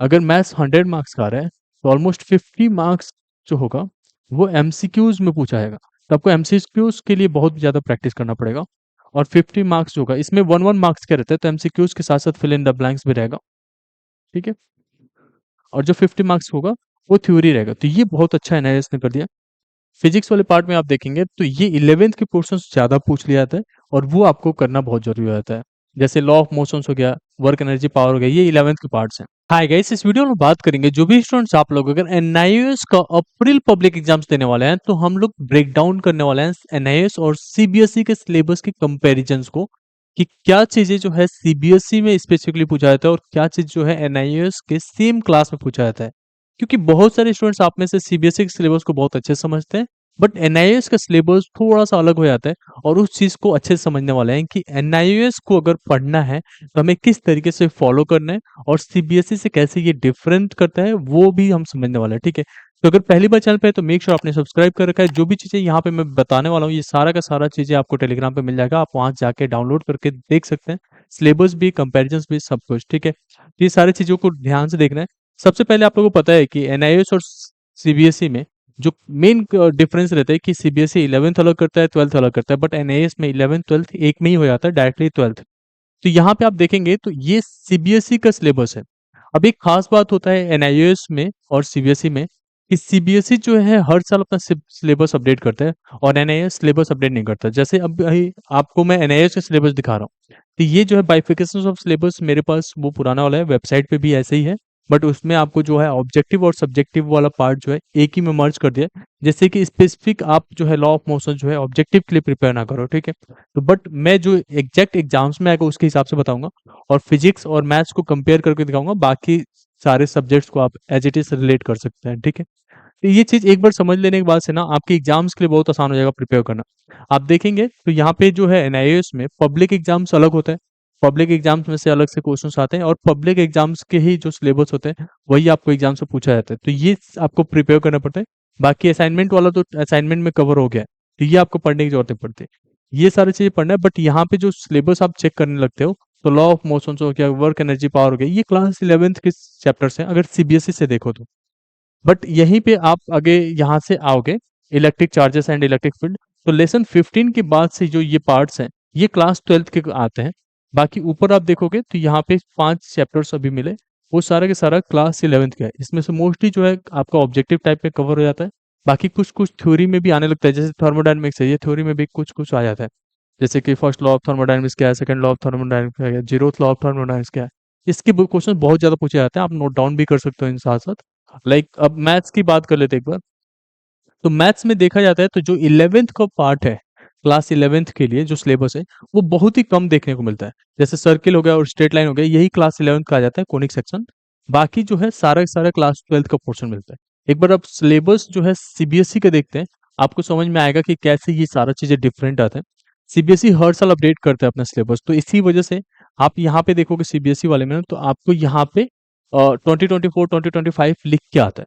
अगर maths 100 marks का आ रहा है तो ऑलमोस्ट 50 मार्क्स जो होगा वो एमसीक्यूज में पूछा जाएगा। तो आपको एमसीक्यूज के लिए बहुत ज़्यादा प्रैक्टिस करना पड़ेगा। और 50 मार्क्स जो होगा इसमें 1 मार्क्स के रहते हैं, तो एमसीक्यूज के साथ साथ फिल इन द ब्लैंक्स भी रहेगा। ठीक है। और जो 50 मार्क्स होगा वो थ्योरी रहेगा। तो ये बहुत अच्छा एनआईएस ने कर दिया। फिजिक्स वाले पार्ट में आप देखेंगे तो ये 11th के पोर्शन ज्यादा पूछ लिया जाता है, और वो आपको करना बहुत जरूरी हो जाता है। जैसे लॉ ऑफ मोशंस हो गया, वर्क एनर्जी पावर हो गया, ये 11th के पार्ट्स हैं। हाय गाइस, इस वीडियो में बात करेंगे जो भी स्टूडेंट्स आप लोग अगर एनआईएस का अप्रैल पब्लिक एग्जाम्स देने वाले हैं तो हम लोग ब्रेक डाउन करने वाले हैं एनआईएस और सीबीएसई के सिलेबस के कंपैरिजंस को, कि क्या चीजें जो है सीबीएसई में स्पेसिफिकली पूछा जाता है और क्या चीज जो है एनआईएस के सेम क्लास में पूछा जाता है। क्योंकि बहुत सारे स्टूडेंट्स आप में से सीबीएसई के सिलेबस को बहुत अच्छे से समझते हैं, बट एनआईएस का सिलेबस थोड़ा सा अलग हो जाता है। और उस चीज को अच्छे से समझने वाले हैं कि एनआईएस को अगर पढ़ना है तो हमें किस तरीके से फॉलो करना है और सीबीएसई से कैसे ये डिफरेंट करता है वो भी हम समझने वाले हैं। ठीक है। तो अगर पहली बार चैनल पे है तो मेक श्योर आपने सब्सक्राइब कर रखा है। जो भी चीजें यहाँ पे मैं बताने वाला हूँ ये सारा का सारा चीजें आपको टेलीग्राम पे मिल जाएगा, आप वहां जाके डाउनलोड करके देख सकते हैं। सिलेबस भी, कंपेरिजन भी, सब कुछ। ठीक है। तो ये सारी चीजों को ध्यान से देखना है। सबसे पहले आप लोगों को पता है कि एनआईएस और सीबीएसई में जो मेन डिफरेंस रहता है कि सीबीएसई 11th अलग करता है, 12th अलग करता है, बट एनआईएस में 11th 12th एक में ही हो जाता है, डायरेक्टली 12th। तो यहाँ पे आप देखेंगे तो ये सीबीएसई का सिलेबस है। अब एक खास बात होता है एनआईएस में और सीबीएसई में कि सीबीएसई जो है हर साल अपना सिलेबस अपडेट करता है और एनआईएस सिलेबस अपडेट नहीं करता। जैसे अब आपको मैं एनआईएस का सिलेबस दिखा रहा हूँ, तो ये जो है बाइफिकेशन ऑफ सिलेबस मेरे पास वो पुराना वाला है, वेबसाइट पे भी ऐसे ही है। बट उसमें आपको जो है ऑब्जेक्टिव और सब्जेक्टिव वाला पार्ट जो है एक ही में मर्ज कर दिया है। जैसे कि स्पेसिफिक आप जो है लॉ ऑफ मोशन जो है ऑब्जेक्टिव के लिए प्रिपेयर ना करो। ठीक है। तो बट मैं जो एग्जैक्ट एग्जाम्स में आएगा उसके हिसाब से बताऊंगा, और फिजिक्स और मैथ्स को कंपेयर करके दिखाऊंगा। बाकी सारे सब्जेक्ट्स को आप एज इट इज रिलेट कर सकते हैं। ठीक है। तो ये चीज एक बार समझ लेने के बाद से ना आपके एग्जाम्स के लिए बहुत आसान हो जाएगा प्रिपेयर करना। आप देखेंगे तो यहाँ पे जो है एनआईएस में पब्लिक एग्जाम्स अलग होते हैं। पब्लिक एग्जाम्स में से अलग से क्वेश्चंस आते हैं और पब्लिक एग्जाम्स के ही जो सिलेबस होते हैं वही आपको एग्जाम से पूछा जाता है। तो ये आपको प्रिपेयर करना पड़ता है। बाकी असाइनमेंट वाला तो असाइनमेंट में कवर हो गया है, तो ये आपको पढ़ने की जरूरत नहीं पड़ती। ये सारी चीजें पढ़ना है। बट यहाँ पे जो सिलेबस आप चेक करने लगते हो तो लॉ ऑफ मोशन हो गया, वर्क एनर्जी पावर हो गया, ये क्लास 11th के चैप्टर्स हैं अगर सीबीएसई से देखो तो। बट यहीं पे आप आगे यहाँ से आओगे electric charges and electric field, तो लेसन 15 के बाद से जो ये पार्ट्स हैं ये क्लास 12th के आते हैं। बाकी ऊपर आप देखोगे तो यहाँ पे 5 चैप्टर्स अभी मिले, वो सारा के सारा क्लास 11th का है। इसमें से मोस्टली जो है आपका ऑब्जेक्टिव टाइप में कवर हो जाता है। बाकी कुछ कुछ थ्योरी में भी आने लगता है, जैसे थर्मोडायनेमिक्स है, ये थ्योरी में भी कुछ कुछ आ जाता है। जैसे कि फर्स्ट लॉ ऑफ थर्मोडायनेमिक्स क्या है, सेकंड लॉ ऑफ थर्मोडायनेमिक्स क्या है, जीरोथ लॉ ऑफ थर्मोडायनेमिक्स क्या है। इसके क्वेश्चन बहुत ज्यादा पूछे जाते हैं, आप नोट डाउन भी कर सकते हो इन साथ साथ। अब मैथ्स की बात कर लेते हैं एक बार। तो मैथ्स में देखा जाता है तो जो 11th का पार्ट है क्लास 11th के लिए जो सिलेबस है वो बहुत ही कम देखने को मिलता है। जैसे सर्किल हो गया और स्ट्रेट लाइन हो गया, यही क्लास 11th का आ जाता है, कोनिक सेक्शन। बाकी जो है सारा का सारा क्लास 12th का पोर्शन मिलता है। एक बार आप सिलेबस जो है सीबीएसई का देखते हैं, आपको समझ में आएगा कि कैसे ये सारा चीजें डिफरेंट आते हैं। सीबीएसई हर साल अपडेट करता है अपना सिलेबस, तो इसी वजह से आप यहाँ पे देखोगे सीबीएसई वाले में ना, तो आपको यहाँ पे 2024 2025 लिख के आता है।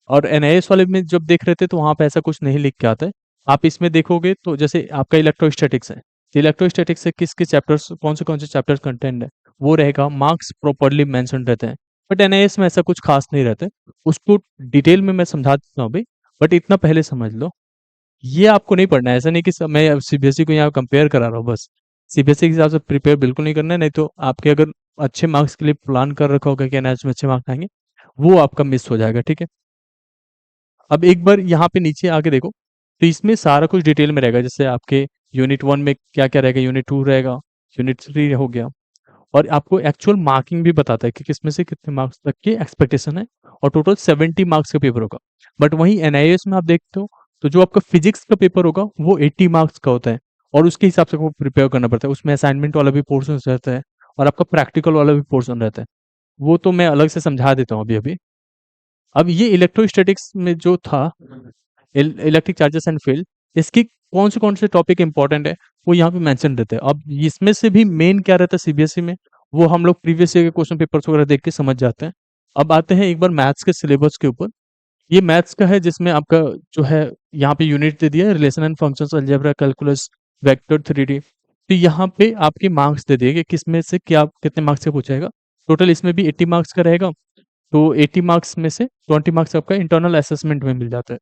और एनआईएस वाले में जब देख रहे थे तो वहां पे ऐसा कुछ नहीं लिख के आता है। आप इसमें देखोगे तो जैसे आपका इलेक्ट्रोस्टैटिक्स है, इलेक्ट्रोस्टैटिक्स से किस किस चैप्टर्स, कौन से चैप्टर्स कंटेंट है वो रहेगा, मार्क्स प्रॉपरली मेंशन रहते हैं। बट एनआईएस में ऐसा कुछ खास नहीं रहता है। उसको डिटेल में मैं समझा देता हूँ अभी, बट इतना पहले समझ लो। ये आपको नहीं पढ़ना है, ऐसा नहीं कि मैं सीबीएसई को यहाँ कंपेयर करा रहा हूँ बस। सीबीएसई के हिसाब से प्रिपेयर बिल्कुल नहीं करना है, नहीं तो आपके अगर अच्छे मार्क्स के लिए प्लान कर रखा होगा कि एनआईएस में अच्छे मार्क्स आएंगे, वो आपका मिस हो जाएगा। ठीक है। अब एक बार यहाँ पे नीचे आके देखो तो इसमें सारा कुछ डिटेल में रहेगा। जैसे आपके यूनिट 1 में क्या क्या रहेगा, यूनिट 2 रहेगा, यूनिट 3 हो गया। और आपको एक्चुअल मार्किंग भी बताता है कि किसमें से कितने मार्क्स तक की एक्सपेक्टेशन है। और टोटल 70 मार्क्स का पेपर होगा। बट वहीं एनआईएस में आप देखते हो तो जो आपका फिजिक्स का पेपर होगा वो 80 मार्क्स का होता है, और उसके हिसाब से आपको प्रिपेयर करना पड़ता है। उसमें असाइनमेंट वाला भी पोर्शन रहता है और आपका प्रैक्टिकल वाला भी पोर्शन रहता है। वो तो मैं अलग से समझा देता हूँ अभी अभी। अब ये इलेक्ट्रोस्टैटिक्स में जो था, इलेक्ट्रिक चार्जेस एंड फील्ड, इसकी कौन से टॉपिक इंपॉर्टेंट है वो यहाँ पे मेंशन रहते हैं। अब इसमें से भी मेन क्या रहता है सीबीएसई में, वो हम लोग प्रीवियस ईयर के क्वेश्चन पेपर्स वगैरह देख के समझ जाते हैं। अब आते हैं एक बार मैथ्स के सिलेबस के ऊपर। ये मैथ्स का है जिसमें आपका जो है यहाँ पे यूनिट दे दिया है relation and functions, algebra, calculus, vector, 3D। तो यहाँ पे आपके मार्क्स दे दिए कि किसमें से क्या कितने मार्क्स का पूछाएगा। टोटल इसमें भी 80 मार्क्स का रहेगा। तो 80 मार्क्स में से 20 मार्क्स आपका इंटरनल असेसमेंट में मिल जाता है।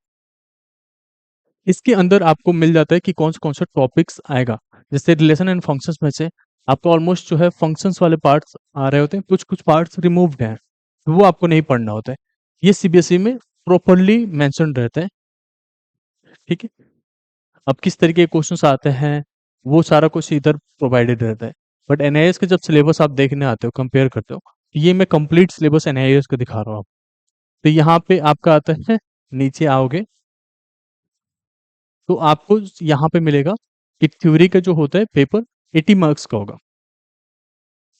इसके अंदर आपको मिल जाता है कि कौन सा टॉपिक्स आएगा। जैसे रिलेशन एंड फंक्शंस में से आपको ऑलमोस्ट जो है फंक्शंस वाले पार्ट्स आ रहे होते हैं, कुछ कुछ पार्ट्स रिमूव्ड हैं, वो आपको नहीं पढ़ना होता है। ये सीबीएसई में प्रॉपरली मेंशन रहता है, ठीक है। अब किस तरीके के क्वेश्चंस आते हैं, वो सारा कुछ इधर प्रोवाइडेड रहता है। बट एनआईएस का जब सिलेबस आप देखने आते हो, कंपेयर करते हो, ये मैं कंप्लीट सिलेबस एनआईएस का दिखा रहा हूँ। तो यहाँ पे आपका आता है, नीचे आओगे तो आपको यहाँ पे मिलेगा कि थ्योरी का जो होता है पेपर 80 मार्क्स का होगा,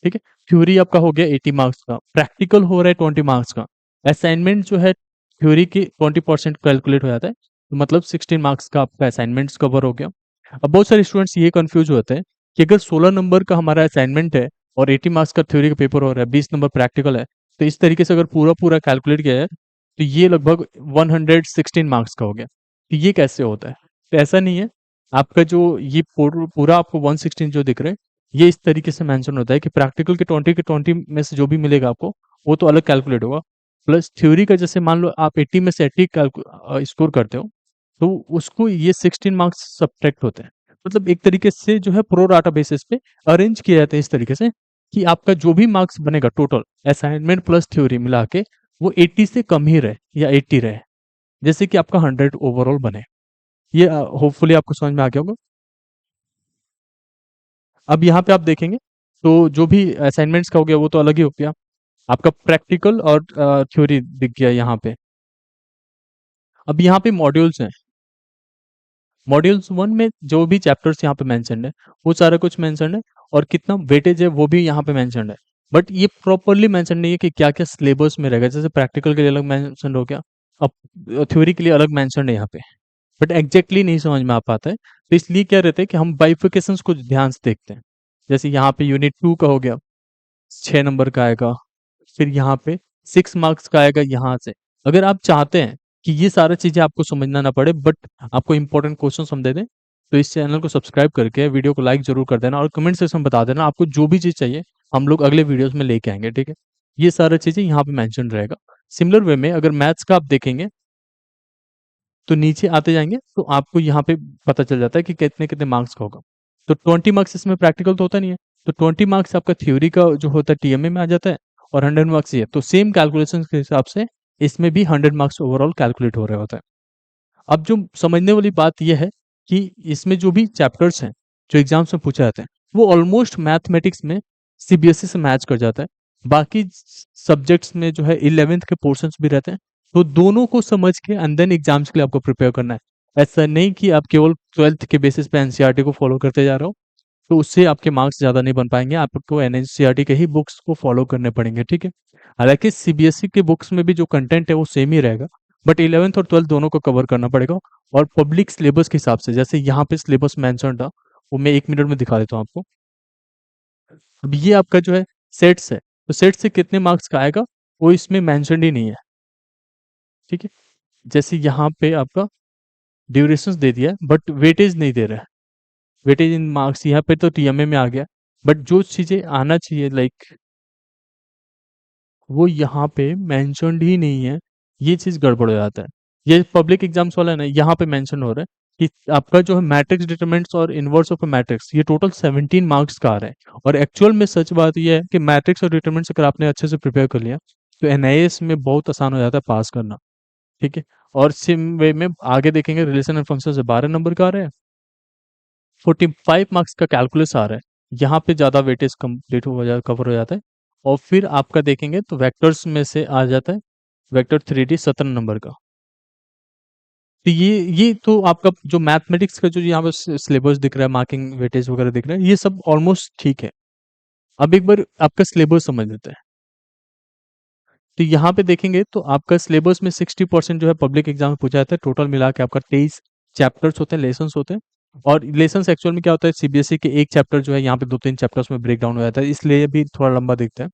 ठीक है। थ्योरी आपका हो गया 80 मार्क्स का, प्रैक्टिकल हो रहा है 20 मार्क्स का। असाइनमेंट जो है थ्योरी की 20% कैलकुलेट हो जाता है, तो मतलब 16 मार्क्स का आपका असाइनमेंट्स कवर हो गया। अब बहुत सारे स्टूडेंट्स ये कंफ्यूज होते हैं कि अगर 16 नंबर का हमारा असाइनमेंट है और 80 मार्क्स का थ्योरी का पेपर हो रहा है, 20 नंबर प्रैक्टिकल है, तो इस तरीके से अगर पूरा पूरा कैलकुलेट किया है तो ये लगभग 116 मार्क्स का हो गया। तो ये कैसे होता है? तो ऐसा नहीं है। आपका जो ये पूरा आपको 116 जो दिख रहा है, ये इस तरीके से मेंशन होता है कि प्रैक्टिकल के 20 में से जो भी मिलेगा आपको, वो तो अलग कैलकुलेट होगा। प्लस थ्योरी का जैसे मान लो आप 80 में से 80 स्कोर करते हो, तो उसको ये 16 मार्क्स सब्ट्रैक्ट होते हैं। मतलब एक तरीके से जो है प्रो राटा बेसिस पे अरेंज किया जाता है इस तरीके से कि आपका जो भी मार्क्स बनेगा टोटल असाइनमेंट प्लस थ्योरी मिला के, वो 80 से कम ही रहे या 80 रहे, जैसे कि आपका 100 ओवरऑल बने। ये होपफुली आपको समझ में आ गया होगा। अब यहाँ पे आप देखेंगे तो जो भी असाइनमेंट्स का हो गया वो तो अलग ही हो गया, आपका प्रैक्टिकल और थ्योरी दिख गया यहाँ पे। अब यहाँ पे मॉड्यूल्स हैं, मॉड्यूल्स 1 में जो भी चैप्टर्स यहाँ पे मेंशन्ड है वो सारा कुछ मेंशन्ड है, और कितना वेटेज है वो भी यहाँ पे मेंशन्ड है। बट ये प्रॉपरली मेंशन नहीं है कि क्या क्या सिलेबस में रहेगा। जैसे प्रैक्टिकल के लिए अलग मेंशन हो गया, अब थ्योरी के लिए अलग मेंशन है यहाँ पे, बट एग्जैक्टली नहीं समझ में आ पाता है। तो इसलिए क्या रहता है कि हम बाइफिकेशंस को ध्यान से देखते हैं। जैसे यहाँ पे यूनिट 2 का हो गया, 6 नंबर का आएगा, फिर यहाँ पे 6 मार्क्स का आएगा यहाँ से। अगर आप चाहते हैं कि ये सारी चीजें आपको समझना ना पड़े बट आपको इंपॉर्टेंट क्वेश्चन हम दे दें, तो इस चैनल को सब्सक्राइब करके वीडियो को लाइक जरूर कर देना और कमेंट सेक्शन में बता देना आपको जो भी चीज चाहिए, हम लोग अगले वीडियोस में लेके आएंगे, ठीक है। ये सारी चीजें यहाँ पे मेंशन रहेगा। सिमिलर वे में अगर मैथ्स का आप देखेंगे तो नीचे आते जाएंगे तो आपको यहाँ पे पता चल जाता है कि कितने कितने मार्क्स का होगा। तो 20 मार्क्स इसमें प्रैक्टिकल तो होता नहीं है, तो 20 मार्क्स आपका थ्योरी का जो होता है टीएमए में आ जाता है, और 100 मार्क्स ये, तो सेम कैलकुलेशन के हिसाब से इसमें भी 100 मार्क्स ओवरऑल कैलकुलेट हो रहा होता है। अब जो समझने वाली बात यह है कि इसमें जो भी चैप्टर्स हैं जो एग्जाम्स में पूछे जाते हैं, वो ऑलमोस्ट मैथमेटिक्स में सीबीएसई से मैच कर जाता है। बाकी सब्जेक्ट्स में जो है 11th के पोर्शंस भी रहते हैं, तो दोनों को समझ के एंड देन एग्जाम्स के लिए आपको प्रिपेयर करना है। ऐसा नहीं कि आप केवल 12th के बेसिस पे एनसीईआरटी को फॉलो करते जा रहे हो, तो उससे आपके मार्क्स ज़्यादा नहीं बन पाएंगे, आपको एनसीईआरटी के ही बुक्स को फॉलो करने पड़ेंगे, ठीक है। हालांकि सीबीएसई के बुक्स में भी जो कंटेंट है वो सेम ही रहेगा, बट 11th और 12th दोनों को कवर करना पड़ेगा। और पब्लिक सिलेबस के हिसाब से, जैसे यहाँ पे सिलेबस मेंशन था, वो मैं 1 मिनट में दिखा देता हूँ आपको। अब ये आपका जो है सेट्स है, तो सेट से कितने मार्क्स का आएगा वो इसमें मेंशन ही नहीं है, ठीक है। जैसे यहाँ पे आपका ड्यूरेशन दे दिया है बट वेटेज नहीं दे रहा है, वेटेज इन मार्क्स यहाँ पे तो टीएमए में आ गया, बट जो चीजें आना चाहिए लाइक वो यहाँ पे मेंशनड ही नहीं है, ये चीज गड़बड़ हो जाता है। ये पब्लिक एग्जाम्स वाला है ना, यहाँ पे मेंशन हो रहा है कि आपका जो है मैट्रिक्स डिटरमिनेंट्स और इनवर्स ऑफ मैट्रिक्स, ये टोटल 17 मार्क्स का आ रहा है। और एक्चुअल में सच बात ये है कि मैट्रिक्स और डिटरमिनेंट्स अगर आपने अच्छे से प्रिपेयर कर लिया तो एनआईएस में बहुत आसान हो जाता है पास करना, ठीक है। और सिम वे में आगे देखेंगे रिलेशन एंड फंक्शन से 12 नंबर का आ रहा है, 45 मार्क्स का कैलकुलस आ रहा है, यहाँ पे ज्यादा वेटेज कंप्लीट हो जाए कवर हो जाता है। और फिर आपका देखेंगे तो वेक्टर्स में से आ जाता है वेक्टर 3D 17 नंबर का। तो ये तो आपका जो मैथमेटिक्स का जो यहाँ पे सिलेबस दिख रहा है, मार्किंग वेटेज वगैरह दिख रहा है, ये सब ऑलमोस्ट ठीक है। अब एक बार आपका सिलेबस समझ लेते हैं। तो यहाँ पे देखेंगे तो आपका सिलेबस में 60% जो है पब्लिक एग्जाम में पूछा जाता है, टोटल मिला के आपका 23 चैप्टर्स होते हैं, लेसन्स होते हैं। और लेसन्स एक्चुअल में क्या होता है, सीबीएसई के एक चैप्टर जो है यहाँ पे 2-3 चैप्टर्स में ब्रेक डाउन हो जाता है, इसलिए भी थोड़ा लंबा दिखता है।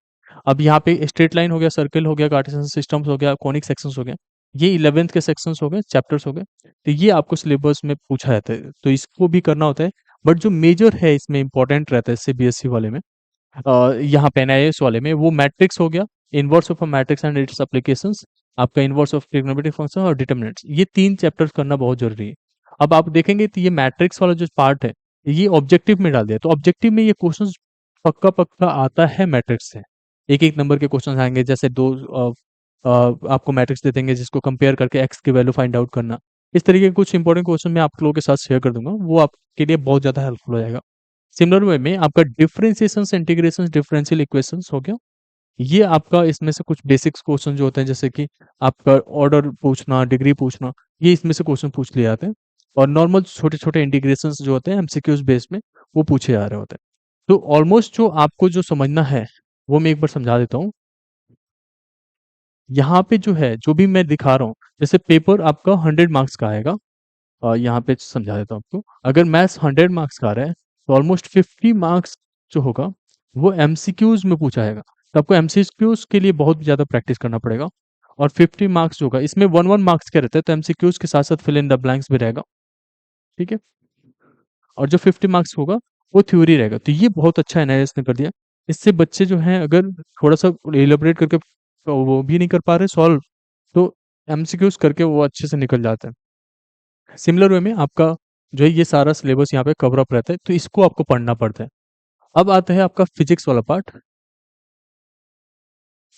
अब यहाँ पे स्ट्रेट लाइन हो गया, सर्कल हो गया, कार्टेशियन सिस्टम्स हो गया, कॉनिक सेक्शंस हो गया, ये 11th के सेक्शंस हो गए, चैप्टर्स हो गए। तो ये आपको सिलेबस में पूछा जाता है, तो इसको भी करना होता है। बट जो मेजर है इसमें इंपॉर्टेंट रहता है सीबीएसई वाले में, यहाँ पे एनआईएस वाले में, वो मैट्रिक्स हो गया, inverse of a matrix and it's applications, आपका इनवर्स ऑफ ट्रिग्नोमेट्रिक फंक्शन और डिटर्मिनेंट्स, ये 3 चैप्टर्स करना बहुत ज़रूरी है। अब आप देखेंगे तो ये मैट्रिक्स वाला जो पार्ट है, ये ऑब्जेक्टिव में डाल दिया, तो ऑब्जेक्टिव में ये क्वेश्चंस पक्का-पक्का आता है मैट्रिक्स से। एक-एक नंबर के क्वेश्चंस आएँगे, जैसे 2 आपको मैट्रिक्स दे देंगे जिसको कंपेयर करके x की वैल्यू फाइंड आउट करना। इस तरीके के कुछ इंपॉर्टेंट क्वेश्चन मैं आप लोगों के साथ शेयर कर दूँगा, वो आपके लिए बहुत ज़्यादा हेल्पफुल हो जाएगा। सिमिलर वे में आपका डिफरेंशिएशंस, इंटीग्रेशंस, डिफरेंशियल इक्वेशंस हो गया। ये आपका इसमें से कुछ बेसिक्स क्वेश्चन जो होते हैं, जैसे कि आपका ऑर्डर पूछना, डिग्री पूछना, ये इसमें से क्वेश्चन पूछ लिए जाते हैं। और नॉर्मल छोटे-छोटे इंटीग्रेशंस जो होते हैं एमसीक्यूज़ बेस में, वो पूछे जा रहे होते हैं। तो ऑलमोस्ट जो आपको जो समझना है, वो मैं एक बार समझा देता हूँ। यहाँ पे जो है, जो भी मैं दिखा रहा हूँ, जैसे पेपर आपका 100 मार्क्स का आएगा। यहाँ पे समझा देता हूँ आपको। अगर मैथ्स 100 मार्क्स का आ रहा है, तो ऑलमोस्ट 50 मार्क्स जो होगा, वो एमसीक्यूज़ में पूछा जाएगा। तो आपको एमसीक्यूज़ के लिए बहुत ज़्यादा प्रैक्टिस करना पड़ेगा। और 50 मार्क्स जो होगा, इसमें 1-1 मार्क्स के रहते हैं, तो एमसीक्यूज़ के साथ-साथ फिल इन द ब्लैंक्स भी रहेगा, ठीक है? और जो 50 मार्क्स होगा, वो थ्योरी रहेगा। तो ये बहुत अच्छा एनआईएस ने कर दिया। इससे बच्चे जो हैं, अगर थोड़ा-सा इलैबोरेट करके वो भी नहीं कर पा रहे सॉल्व, तो एमसीक्यूज़ करके वो अच्छे से निकल जाते हैं। सिमिलर वे में आपका जो है ये सारा सिलेबस यहाँ पे कवर अप रहता है, तो इसको आपको पढ़ना पड़ता है। अब आता है आपका फिजिक्स वाला पार्ट।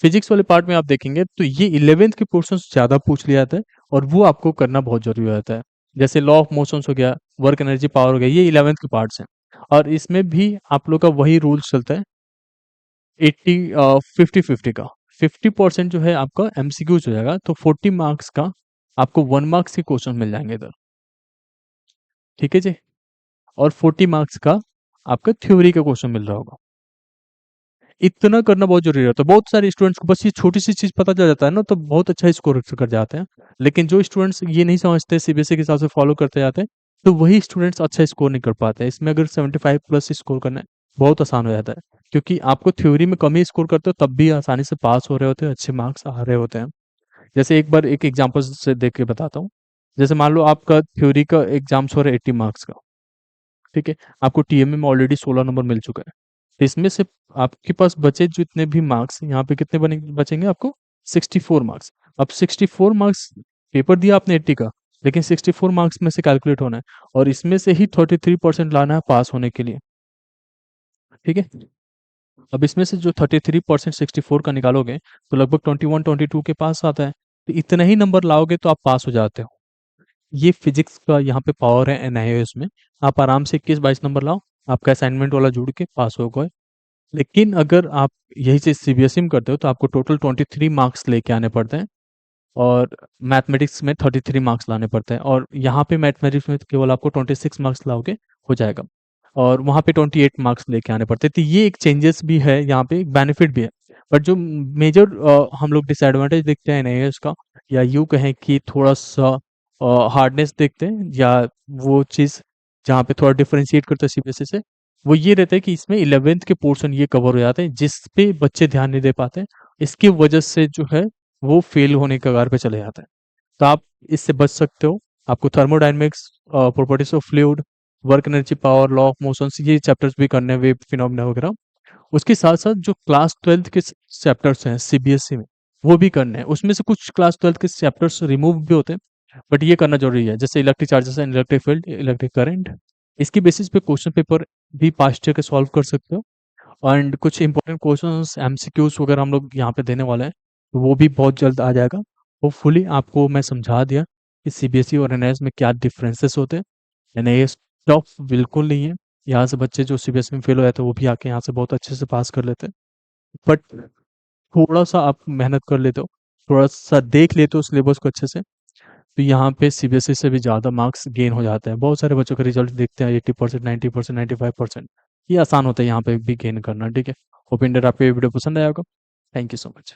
फिजिक्स वाले पार्ट में आप देखेंगे तो ये 11th के पोर्शंस ज़्यादा पूछ लिया जाता है, और वो आपको करना बहुत ज़रूरी हो जाता है। जैसे लॉ ऑफ मोशंस हो गया, वर्क एनर्जी पावर हो गया, ये 11th के पार्ट्स हैं। और इसमें भी आप लोग का वही रूल्स चलता है, 80 50-50 का। 50% जो है आपका एमसीक्यूज हो जाएगा, तो 40 मार्क्स का आपको 1 मार्क्स के क्वेश्चन मिल जाएंगे इधर। ठीक है जी। और 40 मार्क्स का आपका थ्योरी का क्वेश्चन मिल रहा होगा। इतना करना बहुत ज़रूरी रहता है। बहुत सारे स्टूडेंट्स को बस ये छोटी-सी चीज़ पता चल जाता है ना, तो बहुत अच्छा स्कोर कर जाते हैं। लेकिन जो स्टूडेंट्स ये नहीं समझते, सीबीएसई के हिसाब से फॉलो करते जाते हैं, तो वही स्टूडेंट्स अच्छा स्कोर नहीं कर पाते हैं। इसमें अगर 75 प्लस स्कोर करना है, बहुत आसान हो जाता है। क्योंकि आपको थ्योरी में कम ही स्कोर करते हो, तब भी आसानी से पास हो रहे होते हैं, अच्छे मार्क्स आ रहे होते हैं। जैसे एक बार एक एग्ज़ाम्पल से देख के बताता हूँ। जैसे मान लो आपका थ्योरी का एग्ज़ाम्स हो रहा है 80 मार्क्स का, ठीक है? आपको टीएमए में ऑलरेडी 16 नंबर मिल चुका है। तो इसमें से आपके पास बचे जितने भी मार्क्स, यहाँ पे कितने बचेंगे आपको? 64 मार्क्स। अब 64 मार्क्स, पेपर दिया आपने 80 का, लेकिन 64 मार्क्स में से कैलकुलेट होना है, और इसमें से ही 33% लाना है पास होने के लिए, ठीक है? अब इसमें से जो 33% 64 का निकालोगे, तो लगभग 21-22 के पास आता है। तो इतना ही नंबर लाओगे तो आप पास हो जाते हो। ये फिजिक्स का यहाँ पे पावर है एनआईओएस में। आप आराम से 21-22 नंबर लाओ, आपका असाइनमेंट वाला जुड़ के पास हो गए। लेकिन अगर आप यही चीज़ सीबीएसई में करते हो, तो आपको टोटल 23 मार्क्स लेके आने पड़ते हैं, और मैथमेटिक्स में 33 मार्क्स लाने पड़ते हैं, और यहाँ पे मैथमेटिक्स में केवल आपको 26 मार्क्स लाओगे, हो जाएगा। और वहाँ पे 28 मार्क्स लेके आने पड़ते हैं। तो ये एक चेंजेस भी है यहाँ पे, एक बेनिफिट भी है। बट जो मेजर हम लोग डिसएडवांटेज देखते हैं एनआईएस का, या यूँ कहें कि थोड़ा-सा हार्डनेस देखते हैं, या वो चीज़ जहाँ पे थोड़ा डिफरेंशिएट करते हैं सीबीएसई से, वो ये रहता है कि इसमें 11th के पोर्शन ये कवर हो जाते हैं, जिस पे बच्चे ध्यान नहीं दे पाते हैं। इसकी वजह से जो है, वो फेल होने के कगार पे चले जाते हैं। तो आप इससे बच सकते हो। आपको thermodynamics, properties of fluid, work energy power, law of motions, ये चैप्टर्स भी करने हैं, वेव फिनोमेना वगैरह। उसके साथ-साथ जो क्लास 12th के चैप्टर्स हैं सीबीएसई में, वो भी करने हैं। उसमें से कुछ क्लास 12th के चैप्टर्स रिमूव भी होते हैं, बट ये करना ज़रूरी है। जैसे electric charges and electric field, electric current. इसकी बेसिस पे क्वेश्चन पेपर भी पास्ट ईयर के सॉल्व कर सकते हो। एंड कुछ इंपॉर्टेंट क्वेश्चंस एमसीक्यूज वगैरह हम लोग यहाँ पे देने वाले हैं, तो वो भी बहुत जल्द आ जाएगा। होपफुली आपको मैं समझा दिया कि सीबीएसई और एनआईएस में क्या डिफरेंसेस होते हैं। एनआईएस टफ बिल्कुल नहीं है। यहाँ से बच्चे जो सीबीएसई में फेल हो जाते हैं, वो भी आके यहाँ से बहुत अच्छे से पास कर लेते हैं। बट थोड़ा सा आप मेहनत कर लेते हो, थोड़ा सा देख लेते हो सिलेबस को अच्छे से, तो यहाँ पे सीबीएसई से भी ज़्यादा मार्क्स गेन हो जाते हैं। बहुत सारे बच्चों के रिजल्ट देखते हैं 80%, 90%, 95%। ये आसान होता है यहाँ पे भी गेन करना, ठीक है? होप इन दैट आपको ये वीडियो पसंद आया होगा। Thank you so much.